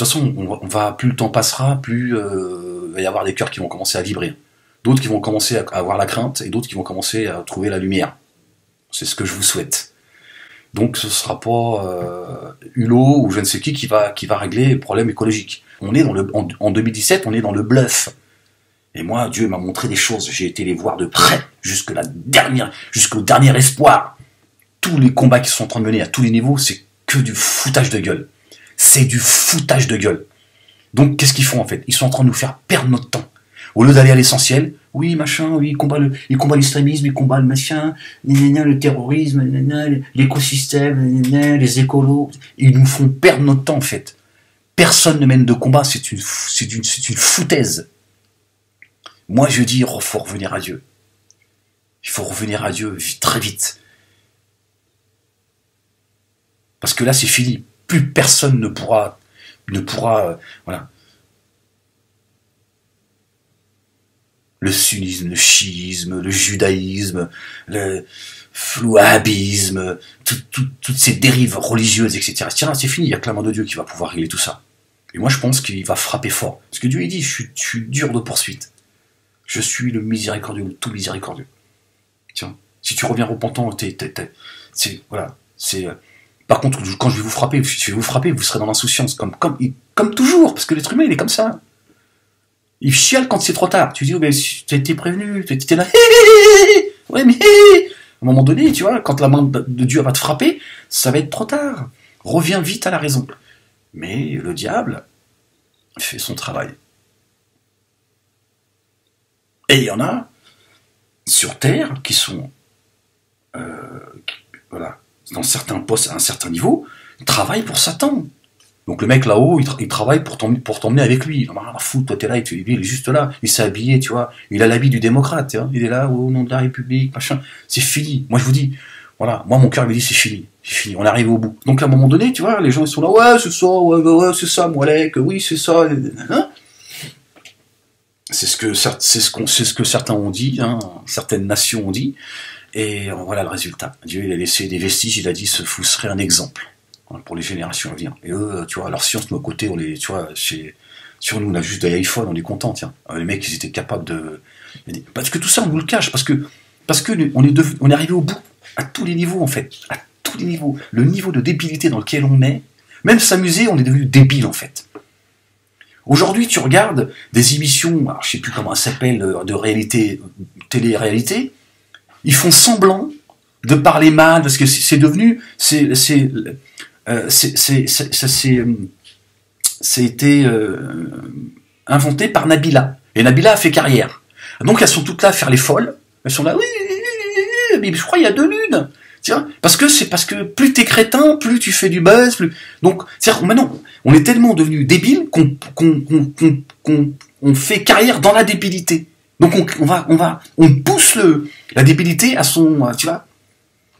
toute façon, plus le temps passera, plus il va y avoir des cœurs qui vont commencer à vibrer. D'autres qui vont commencer à avoir la crainte, et d'autres qui vont commencer à trouver la lumière. C'est ce que je vous souhaite. Donc ce sera pas Hulot ou je ne sais qui va régler le problème écologique. On est en 2017, on est dans le bluff. Et moi, Dieu m'a montré des choses. J'ai été les voir de près, jusqu'au dernier espoir. Tous les combats qui sont en train de mener à tous les niveaux, c'est que du foutage de gueule. C'est du foutage de gueule. Donc qu'est-ce qu'ils font en fait? Ils sont en train de nous faire perdre notre temps. Au lieu d'aller à l'essentiel, oui, machin, oui, ils combattent l'extrémisme, ils combattent le machin, le terrorisme, l'écosystème, les écolos. Ils nous font perdre notre temps, en fait. Personne ne mène de combat, c'est une foutaise. Moi, je dis, il faut revenir à Dieu. Il faut revenir à Dieu très vite. Parce que là, c'est fini. Plus personne ne pourra, voilà. Le sunnisme, le chiisme, le judaïsme, le wahhabisme, toutes ces dérives religieuses, etc. C'est fini, il n'y a que la main de Dieu qui va pouvoir régler tout ça. Et moi je pense qu'il va frapper fort. Parce que Dieu il dit, je suis dur de poursuite. Je suis le miséricordieux, le tout miséricordieux. Tiens, si tu reviens repentant, voilà, par contre, quand je vais vous frapper, vous serez dans l'insouciance, comme toujours, parce que l'être humain il est comme ça. Il chiale quand c'est trop tard. Tu dis, oh, mais t'as été prévenu, t'étais là, ouais, mais à un moment donné, tu vois, quand la main de Dieu va te frapper, ça va être trop tard. Reviens vite à la raison. Mais le diable fait son travail. Et il y en a sur Terre qui sont, voilà, dans certains postes à un certain niveau, travaillent pour Satan. Donc le mec là-haut, il travaille pour t'emmener avec lui. Il en a rien à foutre, toi t'es là, lui il est juste là, il s'est habillé, tu vois, il a l'habit du démocrate, hein. Il est là au nom de la République, machin. C'est fini. Moi je vous dis, voilà, moi mon cœur me dit c'est fini, on est arrivé au bout. Donc à un moment donné, tu vois, les gens ils sont là, ouais c'est ça, ouais c'est ça, Moualek, oui c'est ça, hein. C'est ce que certains ont dit, hein, certaines nations ont dit, et voilà le résultat. Dieu il a laissé des vestiges, il a dit vous serez un exemple pour les générations à venir. Et eux, tu vois, leur science, de nos côtés, tu vois, sur nous, on a juste des iPhones, on est contents, tiens. Les mecs, ils étaient capables de... Parce que tout ça, on nous le cache, parce que on est arrivé au bout, à tous les niveaux, en fait. À tous les niveaux. Le niveau de débilité dans lequel on est, même s'amuser, on est devenu débile, en fait. Aujourd'hui, tu regardes des émissions, alors, je sais plus comment elles s'appellent, de réalité, télé-réalité, ils font semblant de parler mal, parce que c'est devenu... c'est été inventé par Nabila. Et Nabila a fait carrière. Donc elles sont toutes là à faire les folles. Elles sont là, oui, mais je crois qu'il y a 2 lunes. Tiens, parce que plus t'es crétin, plus tu fais du buzz, plus. Donc, maintenant, on est tellement devenu débile qu'on fait carrière dans la débilité. Donc on pousse la débilité à son, tu vois,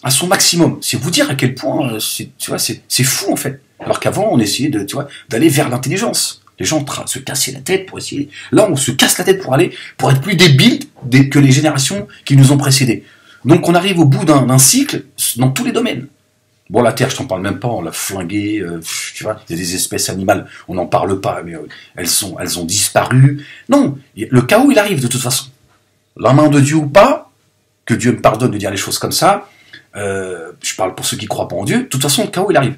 à son maximum. C'est vous dire à quel point, tu vois, c'est fou en fait. Alors qu'avant, on essayait d'aller vers l'intelligence. Les gens se cassaient la tête pour essayer. Là, on se casse la tête pour être plus débile que les générations qui nous ont précédés. Donc, on arrive au bout d'un cycle dans tous les domaines. Bon, la Terre, je t'en parle même pas, on l'a flinguée, tu vois, il y a des espèces animales, on n'en parle pas, mais elles ont disparu. Non, le chaos, il arrive de toute façon. La main de Dieu ou pas, que Dieu me pardonne de dire les choses comme ça, je parle pour ceux qui croient pas en Dieu, de toute façon, le chaos, il arrive.